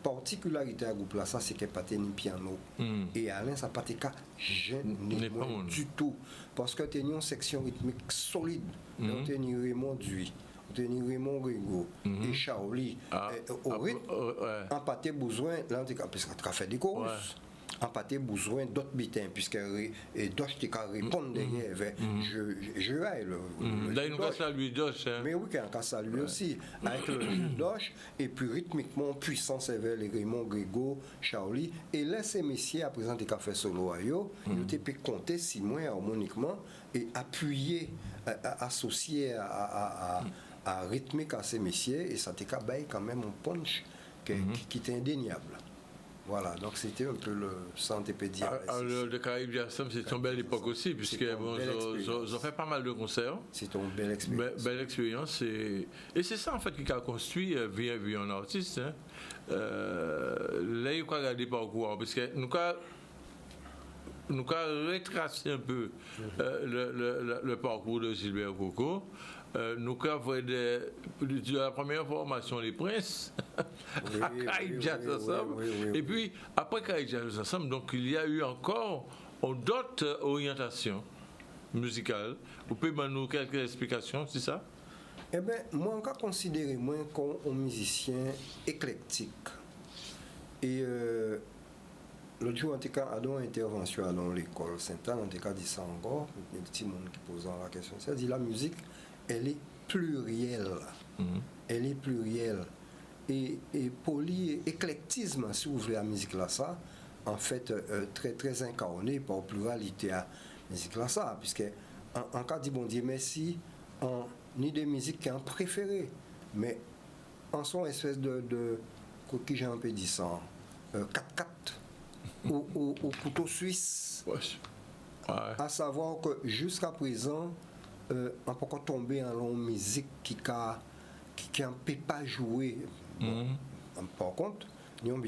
Particularité à groupe là, ça c'est qu'il n'y a pas de piano. Et Alain, ça n'a pas de cas gêné du tout. Parce que tu as une section rythmique solide. Tu as Raymond Duy, tu as Raymond Grégo et Charlie. Au rythme, on pas besoin, là, parce qu'on a fait des chorus. On n'a pas besoin d'autres bitins, puisque Doche qui répond derrière. Je vais là, il nous casse à lui Doche. Mais oui, il casse à lui aussi. Avec le Doche, et puis rythmiquement, puissant, c'est vers les Raymond Grégo, Charlie. Et là, ces messieurs, à présent, des cafés solo, ils ont pu compter 6 mois harmoniquement et appuyer, associer à rythmique à ces messieurs. Et ça t'a quand même un punch qui est indéniable. Voilà, donc c'était un peu le santé pédiatre. Le Caraïbes Jazz Ensemble, c'est une belle époque aussi, puisque ils ont fait pas mal de concerts. C'est une belle expérience. Belle expérience. Et c'est ça, en fait, qui a construit vie un artiste. Hein. Là, il faut regarder le parcours, parce que nous avons retracé un peu le parcours de Gilbert Coco. Nous avons la première formation Les Princes à Caraïbes Jazz Ensemble. Et puis, après Caraïbes Jazz Ensemble, donc il y a eu encore d'autres orientations musicales. Vous pouvez me donner quelques explications, c'est ça? Eh bien, moi, je considère moi comme un musicien éclectique. Et l'autre jour, en tout cas, à une intervention dans l'école Sainte-Anne, en tout cas, dit ça encore, il y a des petits monde qui posent la question. C'est-à-dire la musique, elle est plurielle. Elle est plurielle. Et éclectisme, si vous voulez, la musique là, ça, en fait, très, très incarné par pluralité à la musique là, ça, puisque en cas de bon Dieu merci, ni des musiques qui ont préféré, mais en son espèce de qui j'ai un peu dit ça, 4-4 au couteau suisse. Ouais. À savoir que jusqu'à présent, on peut pas tomber en longue musique qui ne peut pas jouer. Par contre, nous avons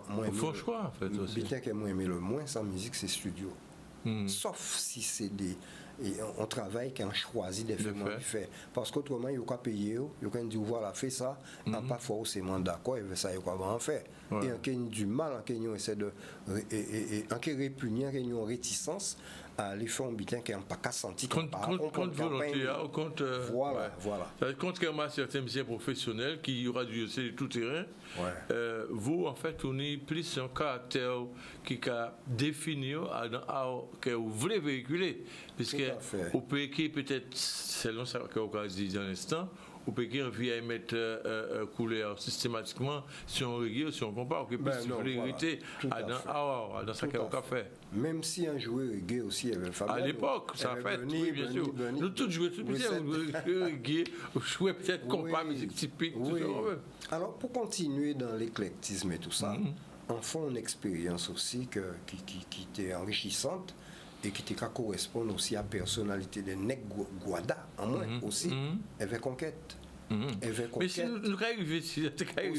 moins aimé. Faut choix, en fait, aussi. Bitin qui moins aimé le moins, sans musique, c'est studio. Sauf si c'est des. Et on travaille quand on choisit des faits faire. Parce qu'autrement, il y a payer, il y a dit voilà, fait ça, on n'a pas forcément d'accord, et ça, il y a en faire. Et on a du mal, on essaie de. Et on a répugnant, on a réticence à aller faire un bitin qui n'a pas qu'à sentir. Contre volonté, contre. Voilà. Contre certains musiciens professionnels qui aura dû essayer tout terrain. Vous, en fait, on est plus un caractère qui a défini que vous voulez véhiculer. Puisque au pays peut-être, selon ce qu'on a dit à l'instant, au pays vient mettre couleur systématiquement si on regarde, si on compare, que plus de vérité dans ce qu'on a fait. Même si un joueur reggae aussi, il y avait à l'époque, ça a fait, oui, bien sûr. Nous tous jouons tout bien, reggae, jouer peut-être compas, musique typique, tout ça. Alors, pour continuer dans l'éclectisme et tout ça, on fait une expérience aussi qui était enrichissante et qui correspond aussi à la personnalité de Nek Guada, en moins aussi, avec Conquête. Mais si nous arrivons où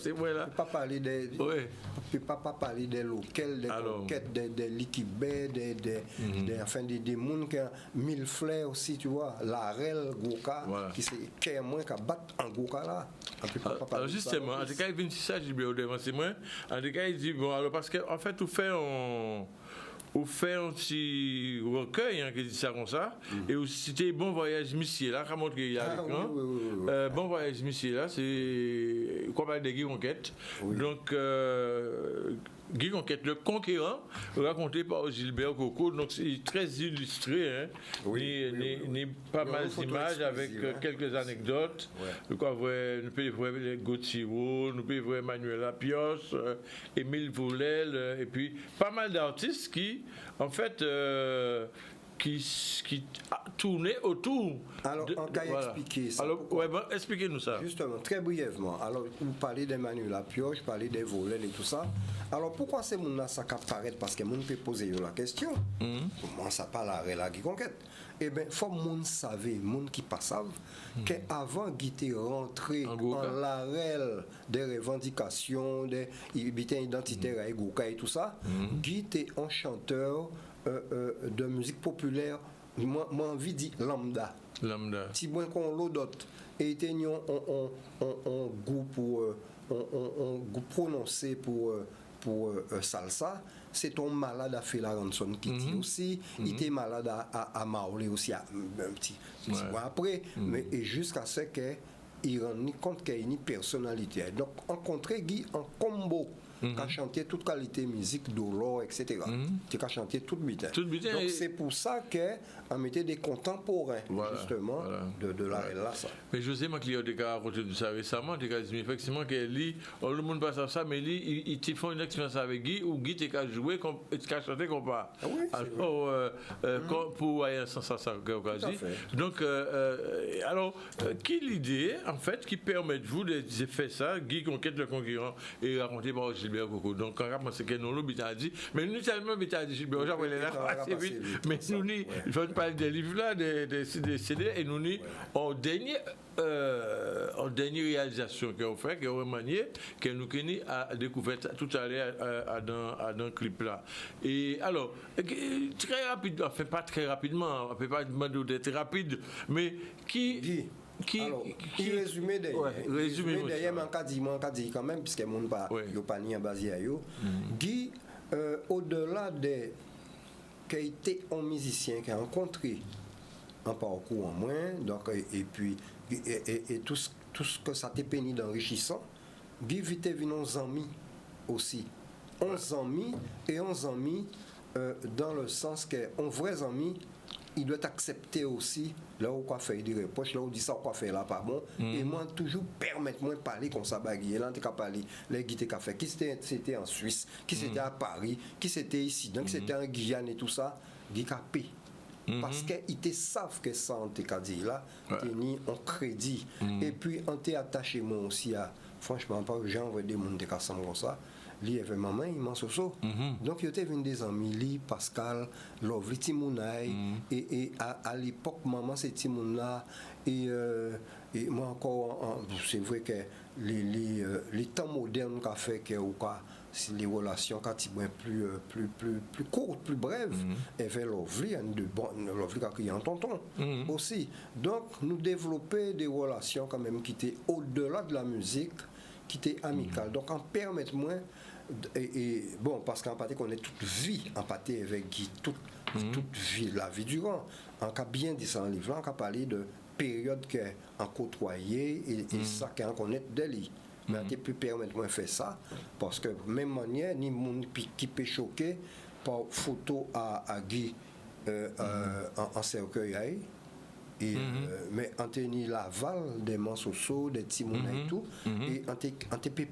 c'est moi là. On ne peut pas parler des locaux, des conquêtes, des liquibés, des gens qui ont 1000 fleurs aussi, tu vois, la rel, Goka, qui est moins qu'à battre en Goka là. Alors justement, en tout cas, il vient de ça, j'ai bien au devant, c'est moi. En tout cas, il dit, bon, alors parce qu'en fait, vous faites on fait un petit recueil qui dit ça comme ça, et aussi c'était Bon Voyage Monsieur là, comment il y a avec Bon Voyage Monsieur là, c'est quoi parler de Guy Conquête. Donc Guy Conquête, le conquérant, raconté par Gilbert Coco, donc c'est très illustré, hein, ni pas mal d'images avec quelques anecdotes. Nous pouvons voir Gauthier, nous pouvons voir Manuel Lapios, Émile Voulel, et puis pas mal d'artistes qui, en fait, qui tournait autour. Alors, on va expliquer ça. Alors, expliquez-nous ça. Justement, très brièvement. Alors, vous parlez d'Emmanuel Lapioche, vous parlez des volets et tout ça. Alors, pourquoi ces gens-là, ça apparaît? Parce que les gens peuvent poser la question. Comment ça parle à la Guy Conquête? Eh bien, il faut que les gens savent, les gens qui ne savent, qu'avant Guy était rentré en l'arrêt des revendications, des identitaires à Egouka et tout ça, Guy était un chanteur de musique populaire, moi envie de dire lambda. Si bon qu'on l'autre et était un goût pour goût prononcé pour salsa, c'est ton malade à Fela Ranson qui dit aussi, il était malade à Maolé aussi un petit mois après, mais et jusqu'à ce que il rend compte qu'il y a une personnalité. Donc rencontrer Guy en combo. Qui a chanté toute qualité musique, d'Olo, etc. Qui a chanté toute bitaille. Donc c'est pour ça qu'on mettait des contemporains, justement, de la là. Mais José Maclio a raconté de ça récemment, il a dit effectivement que lui, le monde passe à ça, mais lui, il te fait une expérience avec Guy, où Guy t'a joué, t'a chanté comme pas. Alors, pour aller sans ça, donc, alors, qui l'idée, en fait, qui permet de vous de faire ça, Guy conquête le concurrent et raconté par Gilbert Coco. Donc, quand on pense que nous, l'hôpital dit, mais nous, tellement l'hôpital dit, Gilbert, j'apprends les là assez vite, mais nous, il faut parler des livres là, des CD, et nous, en dernière réalisation qu'on fait, qu'on remanié, que nous a découvert tout à l'heure dans le clip là. Et alors, très rapide, enfin pas très rapidement, on ne peut pas demander d'être rapide, mais qui résumé d'ailleurs, on dit quand même, puisque mon pas ni basé à yo. Guy, au-delà de qui a été un musicien qui a rencontré un parcours en moins, donc et puis et tout ce que ça t'a permis d'enrichissant, Guy vite venu 11 amis aussi, 11 amis et 11 amis dans le sens que un vrai ami il doit accepter aussi là où quoi faire des reproches, là où dit ça quoi faire là pas bon, et moi toujours permettre moi parler comme ça baguiller là t'as parler les guides qu'a fait qui c'était en Suisse, qui c'était à Paris, qui c'était ici, donc c'était en Guyane et tout ça, dit capé. Parce qu'ils te savent que ça on te dit là, t'es ni en crédit, et puis on t'est attaché moi aussi à franchement pas gens veut des monde qui ensemble comme ça. Lui avait maman immense soso. Donc il était venu des amis Li Pascal Lovely Timounaï et à l'époque maman c'est Timouna et moi encore c'est vrai que les temps modernes qu'a fait que ou quoi les relations quand ils plus courtes, plus brèves, et vers Lovely Lovely qui en tonton aussi. Donc nous développer des relations quand même qui étaient au-delà de la musique, qui étaient amicales. Donc en permettre-moi et bon, parce qu'en partie qu'on est toute vie en partie avec Guy, toute vie, la vie durant. En cas bien dit ça en livre, on a parlé de période qu'on côtoyé et ça qu'on connaît d'elle. Mais on peut permettre de faire ça parce que même manière, ni monde qui peut choquer par photo à Guy en cercueil. Et, mais Anthony Laval, des Mansoso, des Timona et tout, et on peut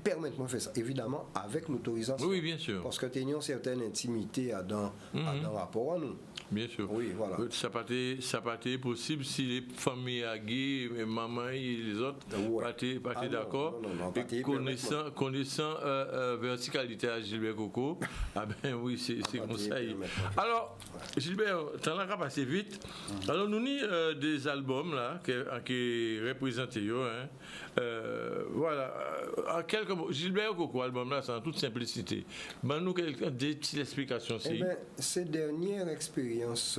permettre de faire ça, évidemment avec l'autorisation. Oui, bien sûr. Parce que tu as une certaine intimité dans rapport à nous. Bien sûr. Oui, voilà. Ça n'a pas été possible si les familles à Guy, maman et les autres pas été d'accord. Et connaissant verticalité à Gilbert Coco, ah ben oui, c'est comme ça. Alors, Gilbert, tu en as passé vite. Alors, nous avons des albums là qui représentent voilà. En quelques mots, Gilbert Coco, album là, c'est en toute simplicité. Ben, nous des petites explications. Eh bien, ces dernières expériences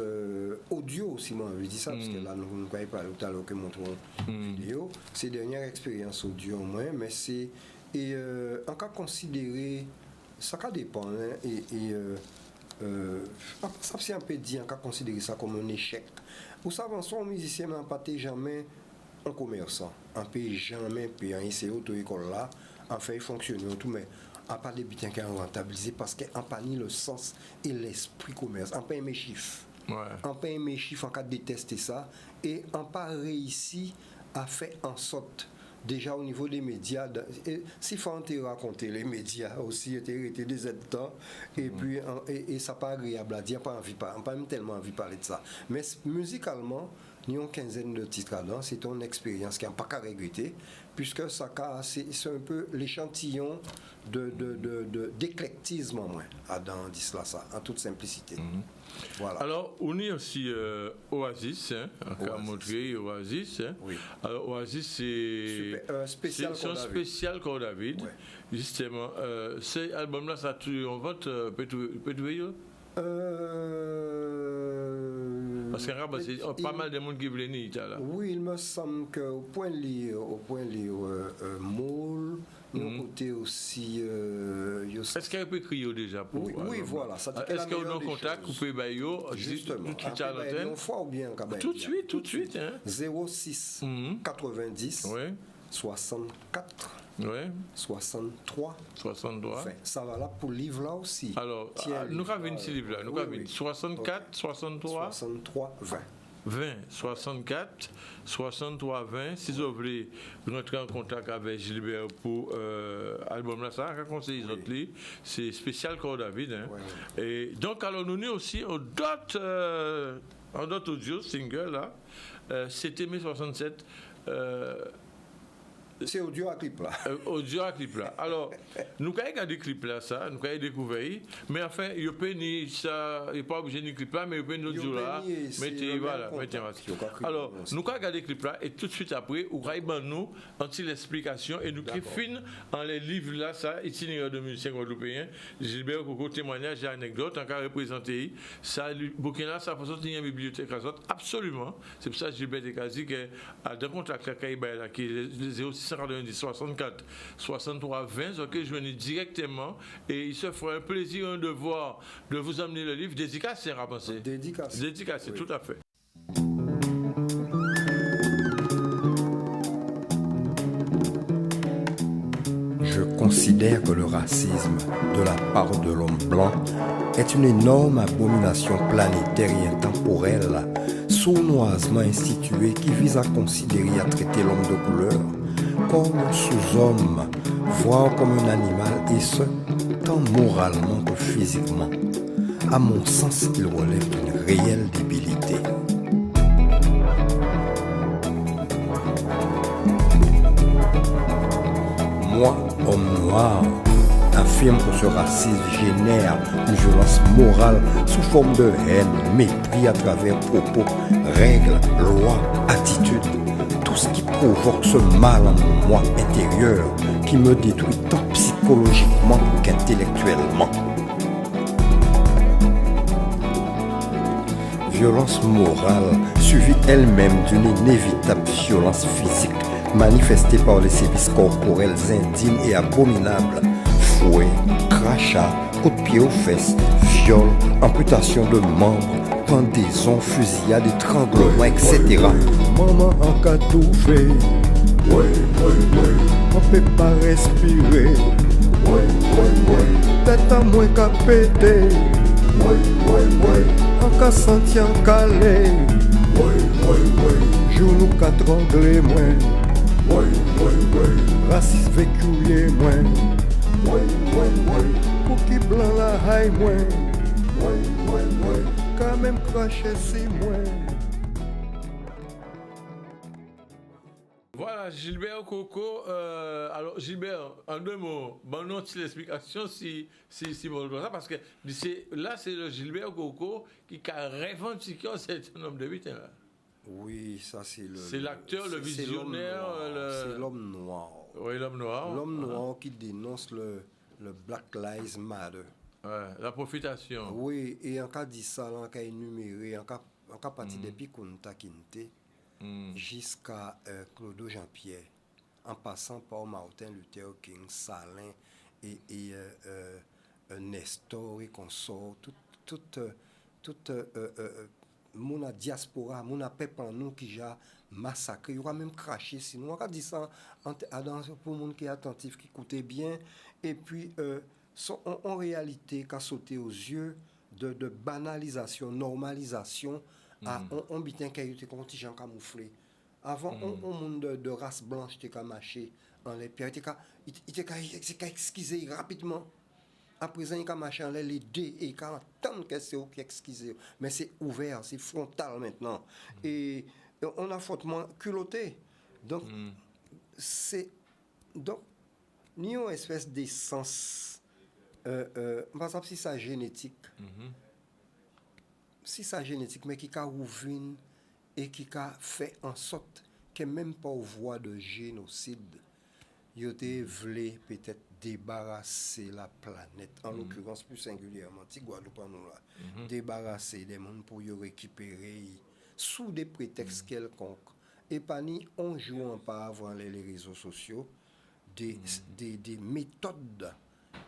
audio, si moi je dis ça, parce que là, nous ne voyons pas tout à l'heure que montrons vidéo, ces dernières expériences audio au moins, mais c'est, et en cas considéré, ça dépend, hein, et ça c'est un peu dit, on peut considérer ça comme un échec. Vous savez, un musicien n'a pas jamais un commerçant, on ne peut jamais payer un auto-école là, en fait, il fonctionne tout, mais on pas de biens qui sont rentabilisés parce qu'on pas ni le sens et l'esprit commerce, on pas aimer chiffres. On pas aimer chiffres, on pas détester ça, et on pas réussi à faire en sorte. Déjà au niveau des médias, s'il faut raconter les médias aussi, étaient des temps et puis et ça pas agréable à dire, on pas même tellement envie de parler de ça. Mais musicalement, nous avons une quinzaine de titres là-dedans, c'est une expérience qui n'a pas qu'à regretter, puisque ça c'est un peu l'échantillon d'éclectisme en moins, dans cela, ça, en toute simplicité. Voilà. Alors, on est aussi Oasis, on a montré Oasis. Oui. Alors, Oasis, c'est un spécial Cor David. Ouais. Justement, cet album-là, ça tue en vente, peut-être parce qu'il y a pas mal de monde qui veulent venir là. Oui, il me semble qu'au point de Moule, nous côté aussi. Est-ce qu'il y a un peu crié déjà pour oui, voilà. Est-ce qu'il y a un contact coupé bayo justement tout de suite à l'antenne? Fois ou bien tout de suite. Hein? 06 90 64 63. Enfin, ça va là pour le livre là aussi. Alors, nous avons une livre là. Nous avons 64, 63, 20. 64, 63, 20. Si vous voulez rentrer en contact avec Gilbert pour l'album là, ça, conseiller les autres livres. C'est spécial Cor David. Hein. Oui. Et donc, alors, nous avons aussi d'autres audio single là. C'était mai 67. C'est audio à clip là. Audio à clip là. Alors, nous avons regardé le clip là, ça, nous avons découvert, mais enfin, il peut ni ça, il n'est pas obligé de clip là, mais il peut nous audio là. Mettez, voilà, mettez. Alors, nous avons regardé le clip là, et tout de suite après, nous avons nous anti l'explication, et nous qui finissons dans les livres là, ça, itinéraire de musiciens guadeloupéens, Gilbert Coco, témoignage et anecdote, en cas représenté, ça, Burkina, ça, pour sortir une bibliothèque, absolument. C'est pour ça que Gilbert Ekazi, qui est à deux contacts là, qui est 06 690 64 63 20, ok, je venais directement et il se ferait un plaisir, un devoir de vous amener le livre dédicacé, à penser. Dédicacé, oui. Tout à fait. Je considère que le racisme de la part de l'homme blanc est une énorme abomination planétaire et intemporelle, sournoisement instituée qui vise à considérer et à traiter l'homme de couleur comme un sous-homme, voire comme un animal, et ce, tant moralement que physiquement. À mon sens, il relève d'une réelle débilité. Moi, homme noir, affirme que ce racisme génère une violence morale sous forme de haine, mépris à travers propos, règles, lois, attitudes. Tout ce qui provoque ce mal en moi intérieur qui me détruit tant psychologiquement qu'intellectuellement. Violence morale suivie elle-même d'une inévitable violence physique manifestée par les sévices corporels indignes et abominables. Fouet, crachats, coups de pied aux fesses, viol, amputation de membres, pendaison, fusillade, étranglement, etc. Maman en cas tout fait, on peut pas respirer, tête à moins qu'à péter, en cas senti en calé, genou qu'à trembler moins, raciste véhiculé moins, pour qui blanc la haille moins, quand même craché si moins. Voilà, Gilbert Coco. Alors, Gilbert, en deux mots, bon, non, l'explication si bon, parce que là, c'est le Gilbert Coco qui a revendiqué un certain nombre de victimes. Oui, ça c'est le. C'est l'acteur, le visionnaire. C'est l'homme noir. Oui, l'homme noir. L'homme noir qui dénonce le Black Lives Matter. Ouais, la profitation. Oui, et en cas dit ça, en cas énuméré, en cas parti depuis Kunta Kinte jusqu'à Claude Jean-Pierre, en passant par Martin Luther King, Salin et Nestor et consorts, mon diaspora, mon peuple en nous qui a massacré, il y aura même craché sinon. On va dire ça pour le monde qui est attentif, qui écoute bien. Et puis, en réalité, qu'a sauté aux yeux de banalisation, normalisation, on bitin qui a été contingent camouflé. Avant, on monde de race blanche était marché en les pierres, il était exquisé rapidement. À présent, il y a marché les deux et il y a tant de questions qui excusent. Mais c'est ouvert, c'est frontal maintenant. Et on a fortement culotté. Donc, donc, il y a une espèce d'essence. Par exemple, si c'est génétique, mais qui a ouvert et qui a fait en sorte que même pas aux voies de génocide, il voulu peut-être débarrasser la planète, en l'occurrence plus singulièrement, Guadeloupe, débarrasser des mondes pour y récupérer sous des prétextes quelconques. Et pas ni on joue pas avant les réseaux sociaux des méthodes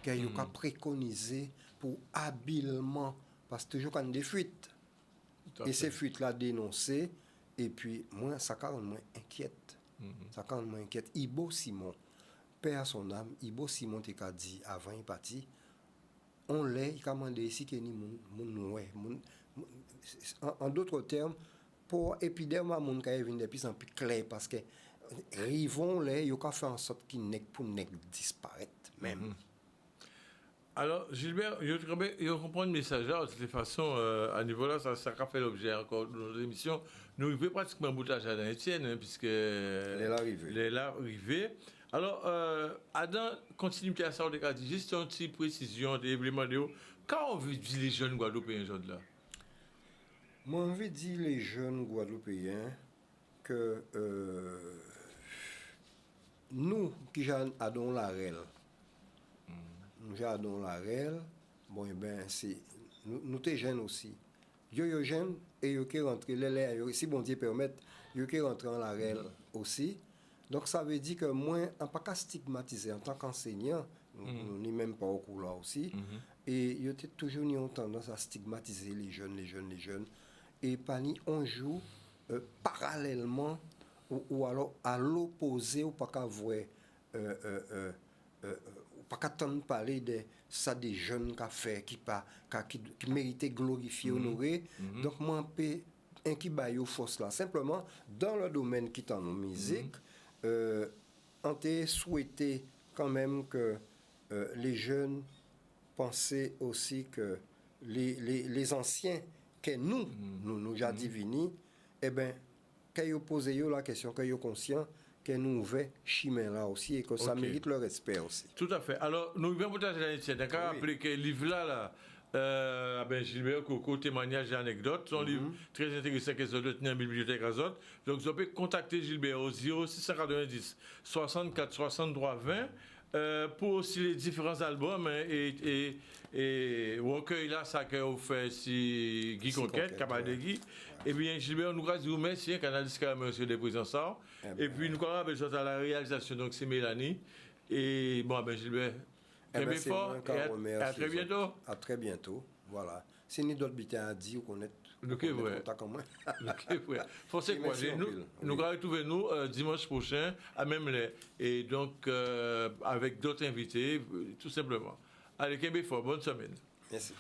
qu'il a préconisées pour habilement, parce que toujours quand des fuites. Et ces fuites-là dénoncées, et puis moi, ça rend moins inquiète. Ça rend moins inquiète. Ibo Simon, père à son âme, Ibo Simon t'a dit avant il parti, on l'est, il a demandé ici qu'il y a en d'autres termes, pour épiderme à mon cas, il vient de plus en plus clair parce que rivons les, il a fait en sorte qu'il n'est pour disparaître même. Alors, Gilbert, je comprends le message là. De toute façon, à niveau là, ça a fait l'objet encore de nos émissions. Nous arrivons pratiquement au bout de la jardin Étienne, puisque elle est là arrivée. Alors, Adam, continue à ça, on a dit juste une petite précision, des éléments de haut. Quand on veut dire les jeunes Guadeloupéens aujourd'hui là? Moi, on veut dire les jeunes Guadeloupéens que nous qui avons la REL, nous avons la REL, bon, et ben, nous sommes jeunes aussi. Yo jeunes et yo qui rentrent, si bon Dieu permet, yo qui rentrent en la REL aussi. Donc ça veut dire que moi, on ne pas qu'à stigmatiser en tant qu'enseignant, nous n'y même pas au cours là aussi. Et il y a toujours une tendance à stigmatiser les jeunes. Et pani on joue parallèlement ou alors à l'opposé ou pas qu'à voir pas qu'attendre parler de ça des jeunes qu'a fait qui méritaient glorifier honorer. Donc moi un peu inquibayo force là simplement dans le domaine qui est en musique on t'a souhaité quand même que les jeunes pensaient aussi que les anciens que nous a divinis, eh bien, quand ils posent la question, quand ils sont conscients que nous ouvrons chemin là aussi et que ça mérite le respect aussi. Tout à fait. Alors, nous venons pour la Étienne. D'accord, rappeler que le livre là, Gilbert Coco, témoignages et anecdotes, son livre très intéressant que vous tenez en bibliothèque Azot. Donc, vous pouvez contacter Gilbert au 0690 64 63 20. Pour aussi les différents albums et recueil là ça que vous faites si Guy Conquête Cabal de Guy et bien Gilbert nous vous remercie Canal Disca monsieur des présents et puis nous avons besoin à la réalisation donc c'est Mélanie et bon ben Gilbert merci fort et à très bientôt. À très bientôt, voilà. Si nous d'autres bêtises à dire ou connaître contact en moi. Faut c'est quoi nous allons retrouver nous dimanche prochain à même les et donc avec d'autres invités tout simplement. Allez Québec fort, bonne semaine. Merci.